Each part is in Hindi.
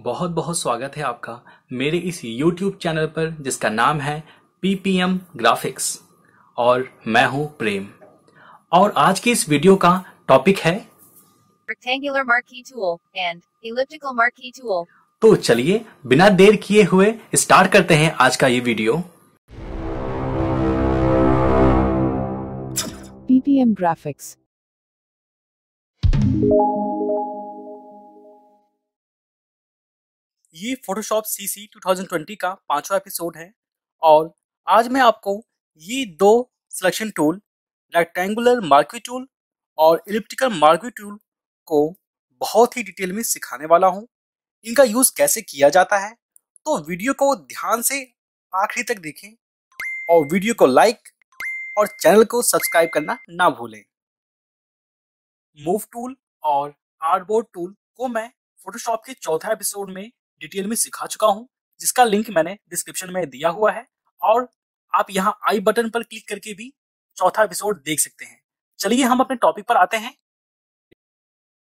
बहुत बहुत स्वागत है आपका मेरे इस YouTube चैनल पर जिसका नाम है PPM ग्राफिक्स और मैं हूं प्रेम। और आज की इस वीडियो का टॉपिक है rectangular marquee tool and elliptical marquee tool. तो चलिए बिना देर किए हुए स्टार्ट करते हैं आज का ये वीडियो। PPM graphics. ये फोटोशॉप CC 2020 का 5वां एपिसोड है और आज मैं आपको ये दो सिलेक्शन टूल रेक्टेंगुलर मार्क्वी टूल और इलिप्टिकल मार्क्वी टूल को बहुत ही डिटेल में सिखाने वाला हूँ। इनका यूज कैसे किया जाता है, तो वीडियो को ध्यान से आखिरी तक देखें और वीडियो को लाइक और चैनल को सब्सक्राइब करना ना भूलें। मूव टूल और आर्टबोर्ड टूल को मैं फोटोशॉप के चौथा एपिसोड में डिटेल में सिखा चुका हूं, जिसका लिंक मैंने डिस्क्रिप्शन में दिया हुआ है और आप यहां आई बटन पर क्लिक करके भी चौथा एपिसोड देख सकते हैं। चलिए हम अपने टॉपिक पर आते हैं।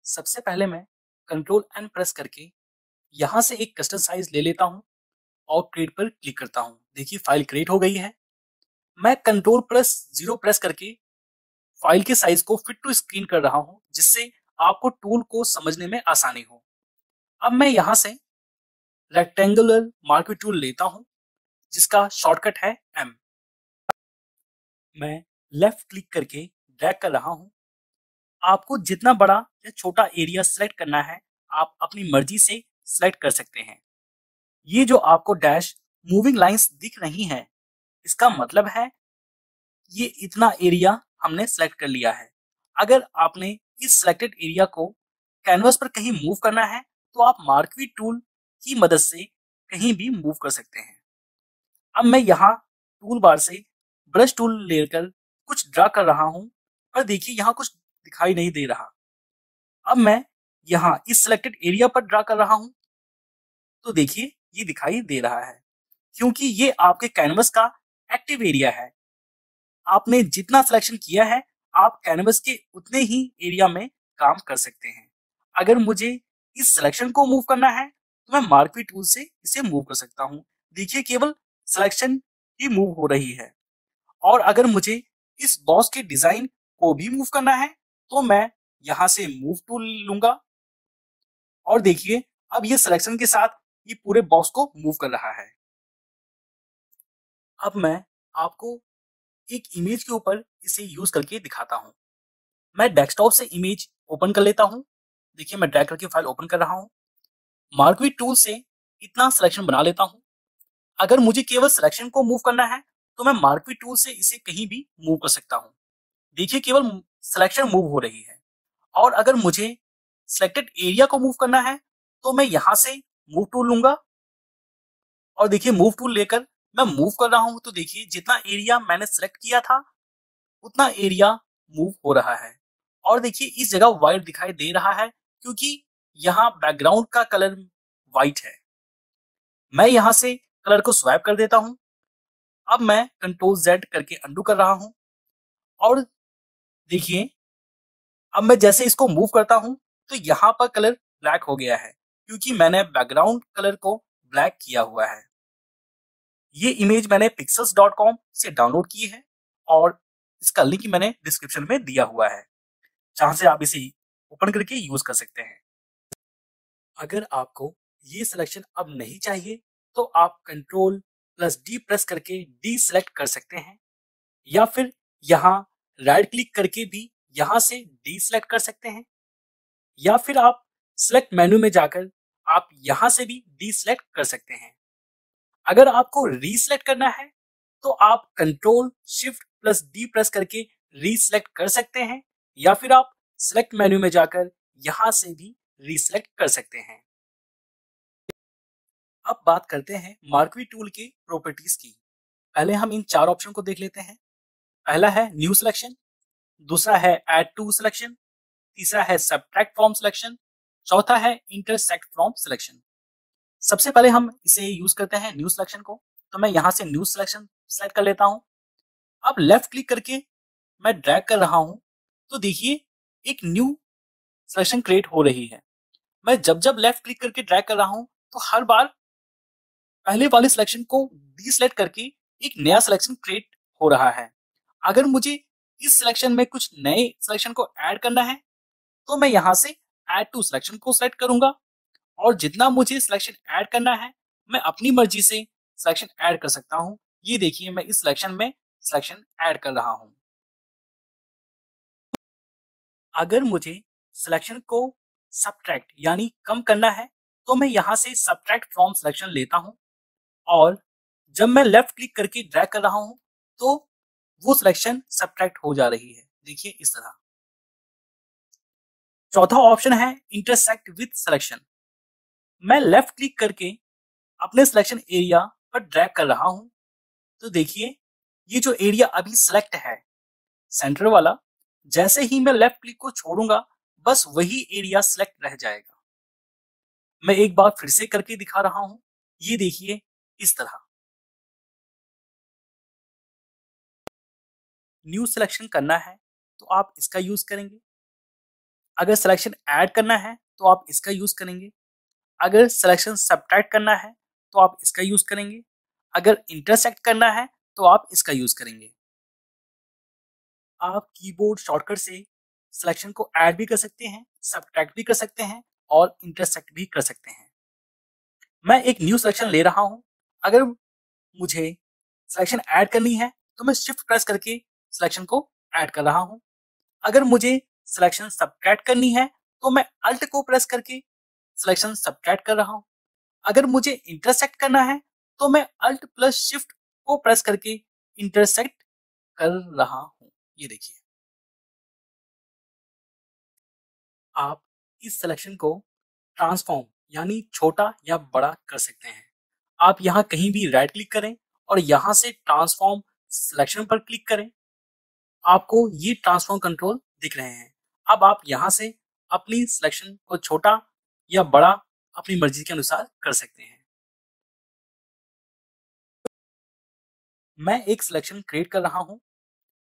सबसे पहले मैं कंट्रोल एन प्रेस करके यहां से एक कस्टम साइज ले लेता हूं और क्रिएट पर क्लिक करता हूं। देखिए फाइल क्रिएट हो गई है। मैं कंट्रोल प्लस 0 प्रेस करके फाइल के साइज को फिट टू स्क्रीन कर रहा हूं, जिससे आपको टूल को समझने में आसानी हो। अब मैं यहां से रेक्टेंगुलर मार्क्वी टूल लेता हूं, जिसका शॉर्टकट है M। मैं लेफ्ट क्लिक करके ड्रैग कर रहा हूं। आपको जितना बड़ा या छोटा एरिया सेलेक्ट करना है, आप अपनी मर्जी से सेलेक्ट कर सकते हैं। ये जो आपको डैश मूविंग लाइंस दिख रही हैं, इसका मतलब है ये इतना एरिया हमने सेलेक्ट कर लिया है। अगर आपने इस सिलेक्टेड एरिया को कैनवस पर कहीं मूव करना है, तो आप मार्क्वी टूल की मदद से कहीं भी मूव कर सकते हैं। अब मैं यहाँ टूल बार से ब्रश टूल लेकर कुछ ड्रा कर रहा हूँ, पर देखिए यहाँ कुछ दिखाई नहीं दे रहा। अब मैं यहाँ इस सिलेक्टेड एरिया पर ड्रा कर रहा हूँ, तो देखिए ये दिखाई दे रहा है, क्योंकि ये आपके कैनवस का एक्टिव एरिया है। आपने जितना सिलेक्शन किया है, आप कैनवस के उतने ही एरिया में काम कर सकते हैं। अगर मुझे इस सिलेक्शन को मूव करना है, तो मैं मार्क्वी टूल से इसे मूव कर सकता हूं। देखिए केवल सिलेक्शन ही मूव हो रही है। और अगर मुझे इस बॉक्स के डिजाइन को भी मूव करना है, तो मैं यहां से मूव टूल लूंगा और देखिए अब ये सिलेक्शन के साथ ये पूरे बॉक्स को मूव कर रहा है। अब मैं आपको एक इमेज के ऊपर इसे यूज करके दिखाता हूं। मैं डेस्कटॉप से इमेज ओपन कर लेता हूं। देखिए मैं ड्रैग करके फाइल ओपन कर रहा हूं। मार्क्वी टूल से इतना सिलेक्शन बना लेता हूं। अगर मुझे केवल सिलेक्शन को मूव करना है, तो मैं मार्क्वी टूल से इसे कहीं भी मूव कर सकता हूं। देखिए केवल सिलेक्शन मूव हो रही है। और अगर मुझे सिलेक्टेड एरिया को मूव करना है, तो मैं यहां से मूव टूल लूंगा और देखिए मूव टूल लेकर मैं मूव कर रहा हूं, तो देखिए जितना एरिया मैंने सिलेक्ट किया था उतना एरिया मूव हो रहा है। और देखिए इस जगह व्हाइट दिखाई दे रहा है, क्योंकि यहाँ बैकग्राउंड का कलर व्हाइट है। मैं यहाँ से कलर को स्वैप कर देता हूँ। अब मैं कंट्रोल Z करके अंडू कर रहा हूँ और देखिए अब मैं जैसे इसको मूव करता हूँ, तो यहाँ पर कलर ब्लैक हो गया है, क्योंकि मैंने बैकग्राउंड कलर को ब्लैक किया हुआ है। ये इमेज मैंने pixels.com से डाउनलोड की है और इसका लिंक मैंने डिस्क्रिप्शन में दिया हुआ है, जहां से आप इसे ओपन करके यूज कर सकते हैं। अगर आपको ये सिलेक्शन अब नहीं चाहिए, तो आप कंट्रोल प्लस D प्रेस करके डी सिलेक्ट कर सकते हैं, या फिर यहाँ राइट क्लिक करके भी यहाँ से डी सिलेक्ट कर सकते हैं, या फिर आप सिलेक्ट मेन्यू में जाकर आप यहाँ से भी डी सिलेक्ट कर सकते हैं। अगर आपको रीसिलेक्ट करना है, तो आप control shift plus D press करके रीसिलेक्ट कर सकते हैं, या फिर आप सिलेक्ट मेन्यू में जाकर यहां से भी रीसिलेक्ट कर सकते हैं। अब बात करते हैं मार्क्वी टूल के प्रॉपर्टीज की। पहले हम इन चार ऑप्शन को देख लेते हैं। पहला है न्यू सिलेक्शन, दूसरा है ऐड टू सिलेक्शन, तीसरा है सब्ट्रैक्ट फ्रॉम सिलेक्शन, चौथा है इंटरसेक्ट फ्रॉम सिलेक्शन। सबसे पहले हम इसे यूज करते हैं न्यू सिलेक्शन को, तो मैं यहां से न्यू सिलेक्शन सेलेक्ट कर लेता हूं। अब लेफ्ट क्लिक करके मैं ड्रैग कर रहा हूं, तो देखिए एक न्यू सिलेक्शन क्रिएट हो रही है। मैं जब जब लेफ्ट क्लिक करके ड्रैग कर रहा हूं, तो हर बार पहले वाले सिलेक्शन को डीसेलेक्ट करके एक नया सिलेक्शन क्रिएट हो रहा है। अगर मुझे इस सिलेक्शन में कुछ नए सिलेक्शन को ऐड करना है तो मैं यहाँ से ऐड टू सिलेक्शन को सेलेक्ट करूंगा और जितना मुझे सिलेक्शन ऐड करना है मैं अपनी मर्जी से सिलेक्शन ऐड कर सकता हूँ। ये देखिए मैं इस सिलेक्शन में सिलेक्शन ऐड कर रहा हूँ। अगर मुझे सिलेक्शन को सब्ट्रैक्ट यानी कम करना है तो मैं यहाँ से सब्ट्रैक्ट फ्रॉम सिलेक्शन लेता हूँ और जब मैं लेफ्ट क्लिक करके ड्रैग कर रहा हूँ तो वो सिलेक्शन सब्ट्रैक्ट हो जा रही है। देखिए इस तरह। चौथा ऑप्शन है इंटरसेक्ट विथ सिलेक्शन। मैं लेफ्ट क्लिक करके अपने सिलेक्शन एरिया पर ड्रैग कर रहा हूं तो देखिए ये जो एरिया अभी सिलेक्ट है सेंटर वाला, जैसे ही मैं लेफ्ट क्लिक को छोड़ूंगा बस वही एरिया सिलेक्ट रह जाएगा। मैं एक बार फिर से करके दिखा रहा हूं। ये देखिए इस तरह। न्यू सिलेक्शन करना है तो आप इसका यूज करेंगे। अगर सिलेक्शन ऐड करना है तो आप इसका यूज करेंगे। अगर सिलेक्शन सब्ट्रैक्ट करना है तो आप इसका यूज करेंगे। अगर इंटरसेक्ट करना है तो आप इसका यूज करेंगे। आप कीबोर्ड शॉर्टकट से सिलेक्शन को ऐड भी कर सकते हैं, सब्ट्रैक्ट भी कर सकते हैं और इंटरसेक्ट भी कर सकते हैं। मैं एक न्यू सिलेक्शन ले रहा हूं। अगर मुझे सिलेक्शन ऐड करनी है तो मैं शिफ्ट प्रेस करके सिलेक्शन को ऐड कर रहा हूं। अगर मुझे सिलेक्शन सब्ट्रैक्ट करनी है तो मैं अल्ट को प्रेस करके सिलेक्शन सब्ट्रैक्ट कर रहा हूं। अगर मुझे इंटरसेक्ट करना है तो मैं अल्ट प्लस शिफ्ट को प्रेस करके इंटरसेक्ट कर रहा हूं। ये देखिए। आप इस सिलेक्शन को ट्रांसफॉर्म यानी छोटा या बड़ा कर सकते हैं। आप यहाँ कहीं भी राइट क्लिक करें और यहाँ से ट्रांसफॉर्म सिलेक्शन पर क्लिक करें। आपको ये ट्रांसफॉर्म कंट्रोल दिख रहे हैं। अब आप यहाँ से अपनी सिलेक्शन को छोटा या बड़ा अपनी मर्जी के अनुसार कर सकते हैं। मैं एक सिलेक्शन क्रिएट कर रहा हूँ।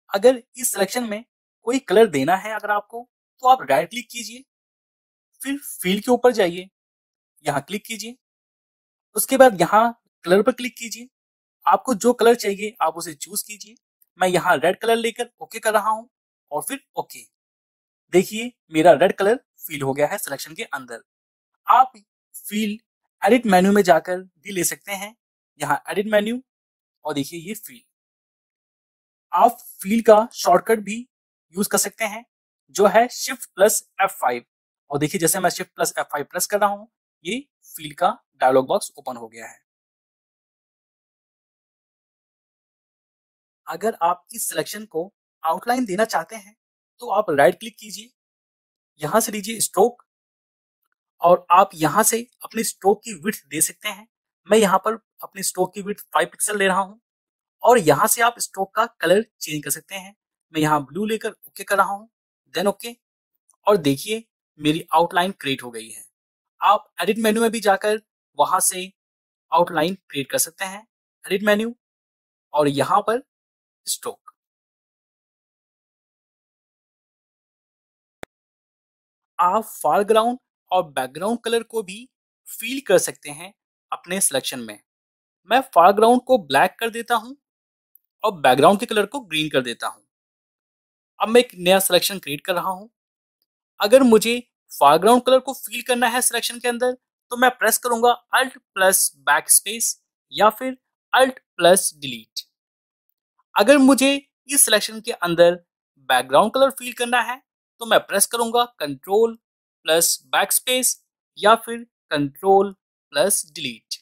अगर इस सिलेक्शन में कोई कलर देना है अगर आपको तो आप राइट क्लिक कीजिए, फिर फील के ऊपर जाइए, यहाँ क्लिक कीजिए, उसके बाद यहाँ कलर पर क्लिक कीजिए। आपको जो कलर चाहिए आप उसे चूज कीजिए। मैं यहाँ रेड कलर लेकर ओके कर रहा हूँ और फिर ओके। देखिए मेरा रेड कलर फील हो गया है सिलेक्शन के अंदर। आप फील एडिट मेन्यू में जाकर भी ले सकते हैं। यहाँ एडिट मेन्यू और देखिए ये फील। आप फील का शॉर्टकट भी यूज कर सकते हैं जो है शिफ्ट प्लस F5 और देखिए जैसे मैं शिफ्ट प्लस F5 प्रेस कर रहा हूँ ये फील का डायलॉग बॉक्स ओपन हो गया है। अगर आप इस सिलेक्शन को आउटलाइन देना चाहते हैं तो आप राइट क्लिक कीजिए, यहां से लीजिए स्ट्रोक और आप यहां से अपने स्ट्रोक की विड्थ दे सकते हैं। मैं यहाँ पर अपनी स्ट्रोक की विड्थ 5 पिक्सल ले रहा हूँ और यहाँ से आप स्ट्रोक का कलर चेंज कर सकते हैं। मैं यहाँ ब्लू लेकर ओके कर रहा हूँ, देन ओके और देखिए मेरी आउटलाइन क्रिएट हो गई है। आप एडिट मेन्यू में भी जाकर वहां से आउटलाइन क्रिएट कर सकते हैं, एडिट मेन्यू और यहाँ पर स्ट्रोक। आप फोरग्राउंड और बैकग्राउंड कलर को भी फील कर सकते हैं अपने सिलेक्शन में। मैं फोरग्राउंड को ब्लैक कर देता हूं और बैकग्राउंड के कलर को ग्रीन कर देता हूं। अब मैं एक नया सिलेक्शन क्रिएट कर रहा हूं। अगर मुझे फोरग्राउंड कलर को फील करना है सिलेक्शन के अंदर तो मैं प्रेस करूंगा अल्ट प्लस बैक स्पेस या फिर अल्ट प्लस डिलीट। अगर मुझे इस सिलेक्शन के अंदर बैकग्राउंड कलर फील करना है तो मैं प्रेस करूंगा कंट्रोल प्लस बैक स्पेस या फिर कंट्रोल प्लस डिलीट।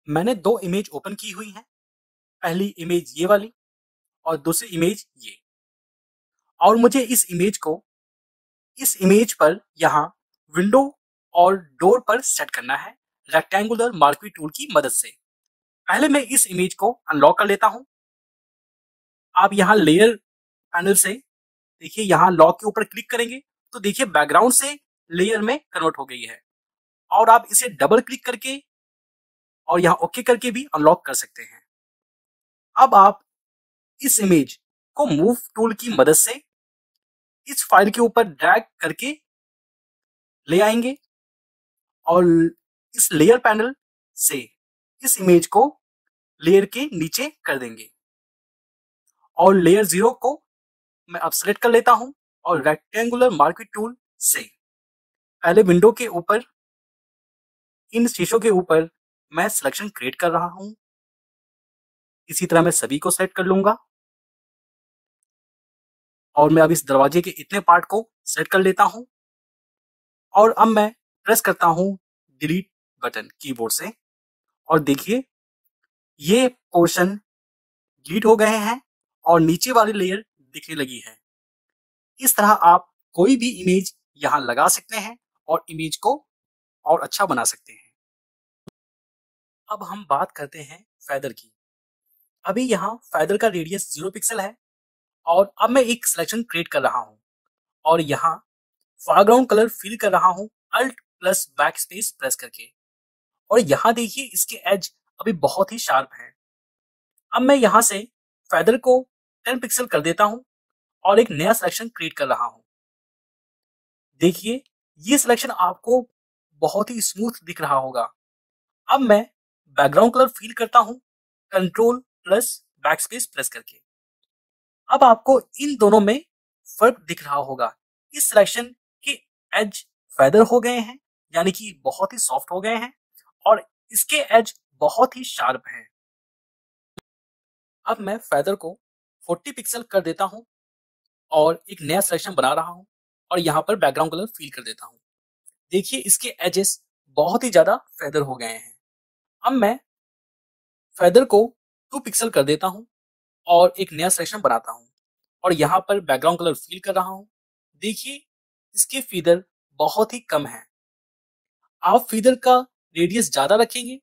मैंने दो इमेज ओपन की हुई हैं, पहली इमेज ये वाली और दूसरी इमेज ये, और मुझे इस इमेज पर यहाँ विंडो और डोर पर सेट करना है रेक्टेंगुलर मार्क्वी टूल की मदद से। पहले मैं इस इमेज को अनलॉक कर लेता हूं। आप यहाँ लेयर पैनल से देखिए यहाँ लॉक के ऊपर क्लिक करेंगे तो देखिए बैकग्राउंड से लेयर में कन्वर्ट हो गई है और आप इसे डबल क्लिक करके और यहाँ ओके करके भी अनलॉक कर सकते हैं। अब आप इस इमेज को मूव टूल की मदद से इस फाइल के ऊपर ड्रैग करके ले आएंगे और इस लेयर पैनल से इस इमेज को लेयर के नीचे कर देंगे और लेयर 0 को मैं अब सेलेक्ट कर लेता हूं और रेक्टेंगुलर मार्क्वी टूल से पहले विंडो के ऊपर इन शीशों के ऊपर मैं सिलेक्शन क्रिएट कर रहा हूं। इसी तरह मैं सभी को सेलेक्ट कर लूंगा और मैं अब इस दरवाजे के इतने पार्ट को सेलेक्ट कर लेता हूं और अब मैं प्रेस करता हूं डिलीट बटन कीबोर्ड से और देखिए ये पोर्शन डिलीट हो गए हैं और नीचे वाली लेयर दिखने लगी है। इस तरह आप कोई भी इमेज यहां लगा सकते हैं और इमेज को और अच्छा बना सकते हैं। अब हम बात करते हैं फेदर की। अभी यहाँ फेदर का रेडियस 0 पिक्सल है और अब मैं एक सिलेक्शन क्रिएट कर रहा हूँ और यहाँ फोरग्राउंड कलर फिल कर रहा हूँ alt plus backspace press करके और यहाँ देखिए इसके एज अभी बहुत ही शार्प है। अब मैं यहाँ से फेदर को 10 पिक्सल कर देता हूँ और एक नया सिलेक्शन क्रिएट कर रहा हूँ। देखिए ये सिलेक्शन आपको बहुत ही स्मूथ दिख रहा होगा। अब मैं बैकग्राउंड कलर फिल करता हूँ कंट्रोल प्लस बैकस्पेस प्रेस करके। अब आपको इन दोनों में फर्क दिख रहा होगा। इस सिलेक्शन के एज फेदर हो गए हैं यानी कि बहुत ही सॉफ्ट हो गए हैं और इसके एज बहुत ही शार्प हैं। अब मैं फेदर को 40 पिक्सल कर देता हूं और एक नया सिलेक्शन बना रहा हूं और यहां पर बैकग्राउंड कलर फिल कर देता हूं। देखिए इसके एजेस बहुत ही ज्यादा फेदर हो गए हैं। अब मैं फेदर को 2 पिक्सल कर देता हूं और एक नया सिलेक्शन बनाता हूं और यहाँ पर बैकग्राउंड कलर फिल कर रहा हूं। देखिए इसके फीदर बहुत ही कम है। आप फीदर का रेडियस ज्यादा रखेंगे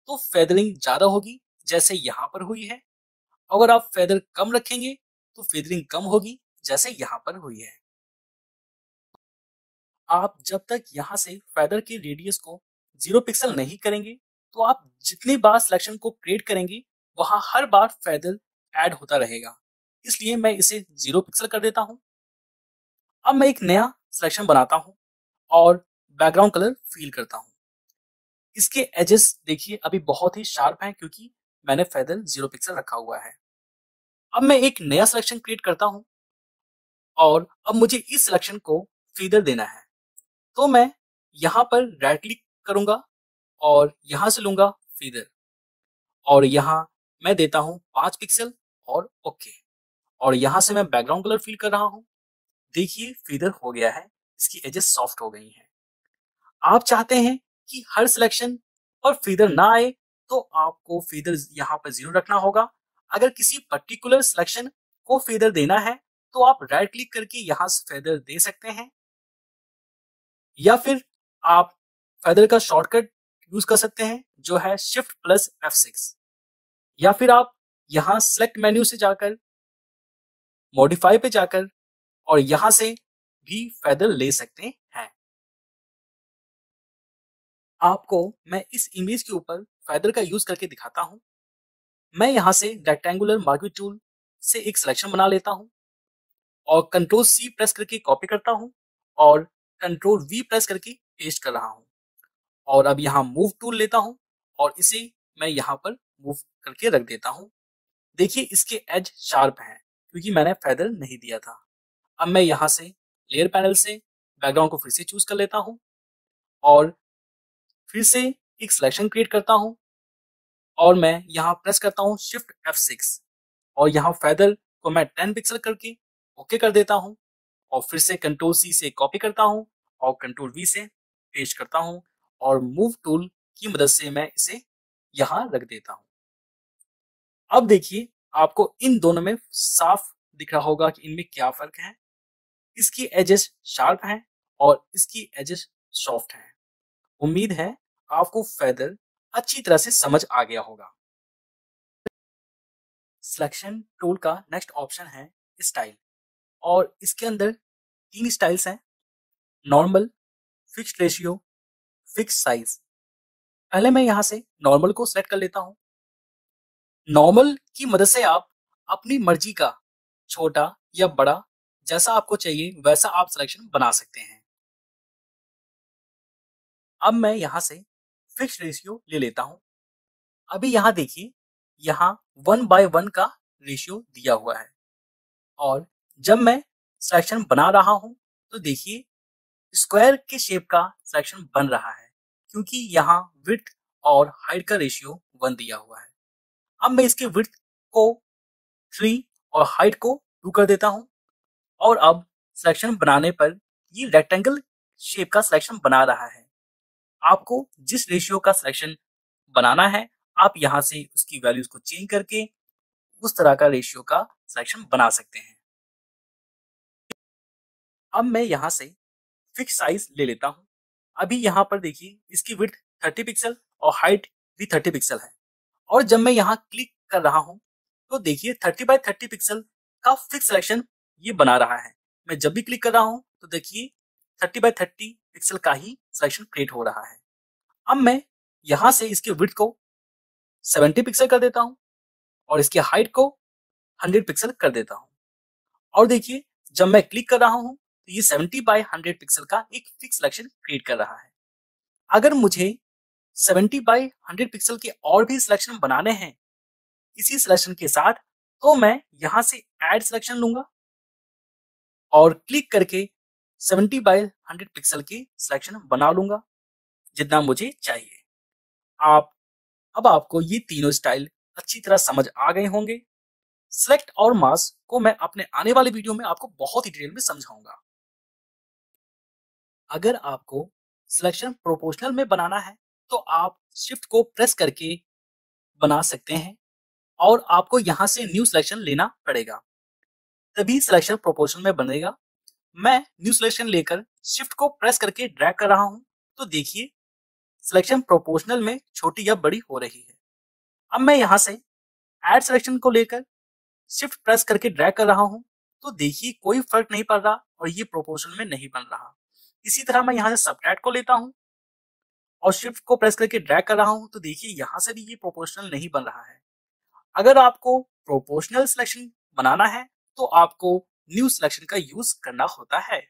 तो फेदरिंग ज्यादा होगी जैसे यहाँ पर हुई है। अगर आप फेदर कम रखेंगे तो फेदरिंग कम होगी जैसे यहाँ पर हुई है। आप जब तक यहाँ से फेदर के रेडियस को 0 पिक्सल नहीं करेंगे तो आप जितनी बार सिलेक्शन को क्रिएट करेंगे वहां हर बार फेदर ऐड होता रहेगा। इसलिए मैं इसे 0 पिक्सल कर देता हूं। अब मैं एक नया सिलेक्शन बनाता हूं और बैकग्राउंड कलर फिल करता हूं। इसके एजेस देखिए अभी बहुत ही शार्प हैं क्योंकि मैंने फेदर 0 पिक्सल रखा हुआ है। अब मैं एक नया सिलेक्शन क्रिएट करता हूं और अब मुझे इस सिलेक्शन को फीदर देना है। तो मैं यहाँ पर राइट क्लिक करूंगा और यहाँ से लूंगा फीदर और यहाँ मैं देता हूँ 5 पिक्सल और ओके और यहाँ से मैं बैकग्राउंड कलर फिल कर रहा हूँ। देखिए फीदर हो गया है, इसकी एजेस सॉफ्ट हो गई हैं। आप चाहते हैं कि हर सिलेक्शन पर फीदर ना आए तो आपको फीदर यहाँ पर 0 रखना होगा। अगर किसी पर्टिकुलर सिलेक्शन को फीदर देना है तो आप राइट क्लिक करके यहाँ से फीदर दे सकते हैं या फिर आप फेदर का शॉर्टकट यूज कर सकते हैं जो है शिफ्ट प्लस F6 या फिर आप यहां सेलेक्ट मेन्यू से जाकर मॉडिफाई पे जाकर और यहां से भी फेदर ले सकते हैं। आपको मैं इस इमेज के ऊपर फेदर का यूज करके दिखाता हूं। मैं यहां से रेक्टेंगुलर मार्क्वी टूल से एक सिलेक्शन बना लेता हूं और कंट्रोल C प्रेस करके कॉपी करता हूं और कंट्रोल V प्रेस करके पेस्ट कर रहा हूं और अब यहाँ मूव टूल लेता हूं और इसे मैं यहाँ पर मूव करके रख देता हूं। देखिए इसके एज शार्प हैं क्योंकि मैंने फेदर नहीं दिया था। अब मैं यहाँ से लेयर पैनल से बैकग्राउंड को फिर से चूज कर लेता हूँ और फिर से एक सिलेक्शन क्रिएट करता हूँ और मैं यहाँ प्रेस करता हूँ शिफ्ट F6 और यहाँ फेदर को मैं 10 पिक्सल करके ओके कर देता हूँ और फिर से कंट्रोल C से कॉपी करता हूँ और कंट्रोल V से पेस्ट करता हूँ और मूव टूल की मदद से मैं इसे यहाँ रख देता हूँ। अब देखिए आपको इन दोनों में साफ दिख रहा होगा कि इनमें क्या फर्क है। इसकी एजेस शार्प हैं और इसकी एजेस सॉफ्ट हैं। उम्मीद है आपको फेदर अच्छी तरह से समझ आ गया होगा। सिलेक्शन टूल का नेक्स्ट ऑप्शन है स्टाइल और इसके अंदर 3 स्टाइल्स हैं, normal, fixed ratio, fix size. पहले मैं यहाँ से नॉर्मल को सेलेक्ट कर लेता हूँ। नॉर्मल की मदद से आप अपनी मर्जी का छोटा या बड़ा जैसा आपको चाहिए वैसा आप सिलेक्शन बना सकते हैं। अब मैं यहाँ से फिक्स रेशियो ले लेता हूँ। अभी यहाँ देखिए, यहाँ 1/1 का रेशियो दिया हुआ है और जब मैं सिलेक्शन बना रहा हूँ तो देखिए स्क्वायर के शेप का सिलेक्शन बन रहा है क्योंकि यहाँ विड्थ और हाइट का रेशियो 1 दिया हुआ है। अब मैं इसके विड्थ को 3 और हाइट को 2 कर देता हूँ और अब सिलेक्शन बनाने पर ये रेक्टेंगल शेप का सिलेक्शन बना रहा है। आपको जिस रेशियो का सिलेक्शन बनाना है आप यहाँ से उसकी वैल्यूज को चेंज करके उस तरह का रेशियो का सिलेक्शन बना सकते हैं। अब मैं यहाँ से फिक्स साइज ले लेता हूँ। अभी यहाँ पर देखिए इसकी विड्थ 30 पिक्सल और हाइट भी 30 पिक्सल है और जब मैं यहाँ क्लिक कर रहा हूँ तो देखिए 30x30 पिक्सल का फिक्स सिलेक्शन ये बना रहा है। मैं जब भी क्लिक कर रहा हूँ तो देखिए 30x30 पिक्सल का ही सिलेक्शन क्रिएट हो रहा है। अब मैं यहाँ से इसके विड्थ को 70 पिक्सल कर देता हूँ और इसके हाइट को 100 पिक्सल कर देता हूँ और देखिए जब मैं क्लिक कर रहा हूँ तो ये 70x100 पिक्सल का एक फिक्स सिलेक्शन क्रिएट कर रहा है। अगर मुझे 70x100 पिक्सल के और भी सिलेक्शन बनाने हैं इसी सिलेक्शन के साथ तो मैं यहाँ से ऐड सिलेक्शन लूंगा और क्लिक करके 70x100 पिक्सल के सिलेक्शन बना लूंगा जितना मुझे चाहिए। आप अब आपको ये तीनों स्टाइल अच्छी तरह समझ आ गए होंगे। सिलेक्ट और मास्क को मैं अपने आने वाले वीडियो में आपको बहुत ही डिटेल में समझाऊंगा। अगर आपको सिलेक्शन प्रोपोर्शनल में बनाना है तो आप शिफ्ट को प्रेस करके बना सकते हैं और आपको यहाँ से न्यू सिलेक्शन लेना पड़ेगा तभी सिलेक्शन प्रोपोर्शनल में बनेगा। मैं न्यू सिलेक्शन लेकर शिफ्ट को प्रेस करके ड्रैग कर रहा हूँ तो देखिए सिलेक्शन प्रोपोर्शनल में छोटी या बड़ी हो रही है। अब मैं यहाँ से ऐड सिलेक्शन को लेकर शिफ्ट प्रेस करके ड्रैग कर रहा हूँ तो देखिए कोई फर्क नहीं पड़ रहा और ये प्रोपोर्शनल में नहीं बन रहा। इसी तरह मैं यहाँ से सबट्रैक्ट को लेता हूँ और शिफ्ट को प्रेस करके ड्रैग कर रहा हूँ तो देखिए यहाँ से भी ये प्रोपोर्शनल नहीं बन रहा है। अगर आपको प्रोपोर्शनल सिलेक्शन बनाना है तो आपको न्यू सिलेक्शन का यूज करना होता है।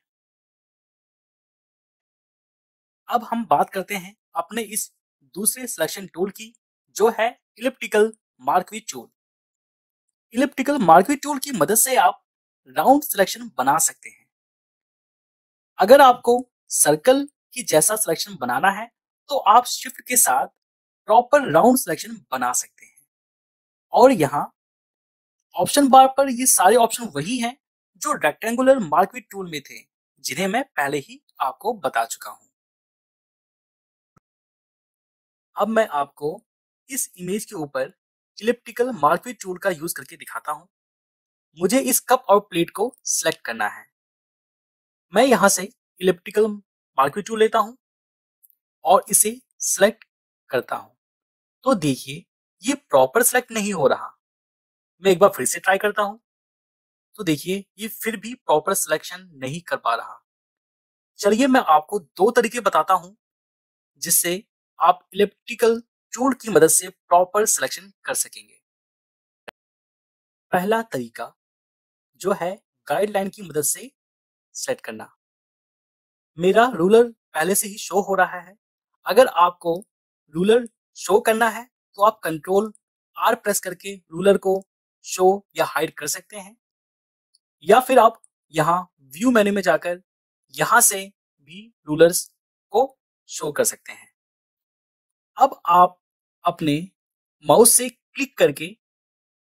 अब हम बात करते हैं अपने इस दूसरे सिलेक्शन टूल की जो है इलिप्टिकल मार्क्वी टूल। इलिप्टिकल मार्क्वी टूल की मदद से आप राउंड सिलेक्शन बना सकते हैं। अगर आपको सर्कल की जैसा सिलेक्शन बनाना है तो आप शिफ्ट के साथ प्रॉपर राउंड सिलेक्शन बना सकते हैं और यहाँ ऑप्शन बार पर ये सारे ऑप्शन वही हैं जो रेक्टेंगुलर मार्क्वी टूल में थे जिन्हें मैं पहले ही आपको बता चुका हूं। अब मैं आपको इस इमेज के ऊपर इलिप्टिकल मार्क्वी टूल का यूज करके दिखाता हूं। मुझे इस कप और प्लेट को सिलेक्ट करना है। मैं यहां से इलिप्टिकल मार्क्वी टूल लेता हूं और इसे सिलेक्ट करता हूं तो देखिए ये प्रॉपर सिलेक्ट नहीं हो रहा। मैं एक बार फिर से ट्राई करता हूं तो देखिए ये फिर भी प्रॉपर सिलेक्शन नहीं कर पा रहा। चलिए मैं आपको दो तरीके बताता हूं जिससे आप इलिप्टिकल टूल की मदद से प्रॉपर सिलेक्शन कर सकेंगे। पहला तरीका जो है गाइडलाइन की मदद से सेट करना। मेरा रूलर पहले से ही शो हो रहा है। अगर आपको रूलर शो करना है तो आप कंट्रोल आर प्रेस करके रूलर को शो या हाइड कर सकते हैं या फिर आप यहाँ व्यू मेन्यू में जाकर यहाँ से भी रूलर्स को शो कर सकते हैं। अब आप अपने माउस से क्लिक करके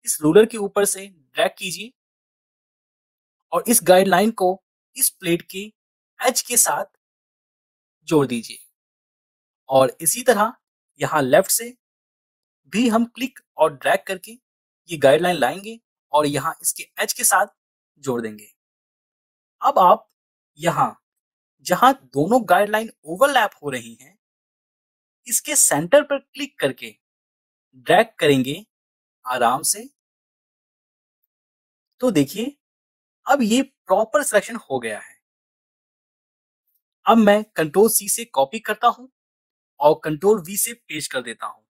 इस रूलर के ऊपर से ड्रैग कीजिए और इस गाइडलाइन को इस प्लेट के एज के साथ जोड़ दीजिए और इसी तरह यहाँ लेफ्ट से भी हम क्लिक और ड्रैग करके ये गाइडलाइन लाएंगे और यहाँ इसके एज के साथ जोड़ देंगे। अब आप यहाँ जहां दोनों गाइडलाइन ओवरलैप हो रही हैं इसके सेंटर पर क्लिक करके ड्रैग करेंगे आराम से तो देखिए अब ये प्रॉपर सिलेक्शन हो गया है। अब मैं कंट्रोल सी से कॉपी करता हूं और कंट्रोल वी से पेस्ट कर देता हूं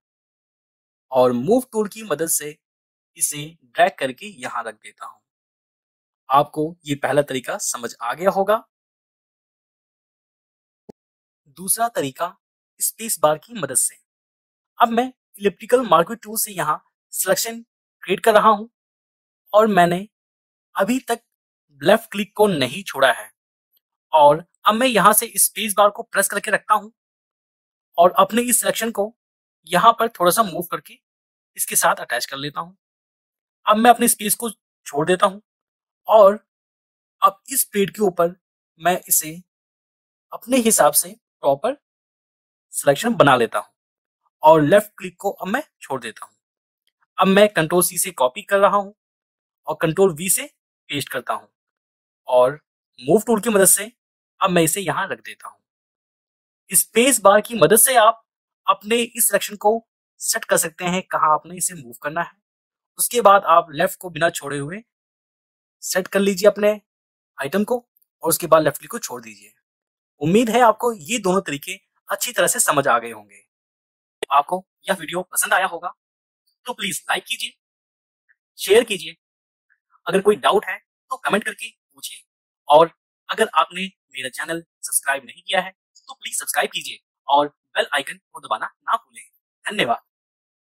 और मूव टूल की मदद से इसे ड्रैग करके यहां रख देता हूं। आपको ये पहला तरीका समझ आ गया होगा। दूसरा तरीका स्पेस बार की मदद से। अब मैं इलिप्टिकल मार्क्वे टूल से यहाँ सिलेक्शन क्रिएट कर रहा हूँ और मैंने अभी तक लेफ्ट क्लिक को नहीं छोड़ा है। और अब मैं यहाँ से स्पेस बार को प्रेस करके रखता हूँ और अपने इस सिलेक्शन को यहाँ पर थोड़ा सा मूव करके इसके साथ अटैच कर लेता हूँ। अब मैं अपने स्पेस को छोड़ देता हूँ और अब इस प्लेट के ऊपर मैं इसे अपने हिसाब से प्रॉपर सिलेक्शन बना लेता हूँ और लेफ्ट क्लिक को अब मैं छोड़ देता हूँ। अब मैं कंट्रोल सी से कॉपी कर रहा हूँ और कंट्रोल वी से पेस्ट करता हूँ और मूव टूल की मदद से अब मैं इसे यहाँ रख देता हूँ। स्पेस बार की मदद से आप अपने इस सिलेक्शन को सेट कर सकते हैं कहाँ आपने इसे मूव करना है। उसके बाद आप लेफ्ट को बिना छोड़े हुए सेट कर लीजिए अपने आइटम को और उसके बाद लेफ्ट क्लिक को छोड़ दीजिए। उम्मीद है आपको ये दोनों तरीके अच्छी तरह से समझ आ गए होंगे। आपको यह वीडियो पसंद आया होगा तो प्लीज लाइक कीजिए, शेयर कीजिए। अगर कोई डाउट है तो कमेंट करके पूछिए और अगर आपने मेरा चैनल सब्सक्राइब नहीं किया है तो प्लीज सब्सक्राइब कीजिए और बेल आइकन को दबाना ना भूलें। धन्यवाद।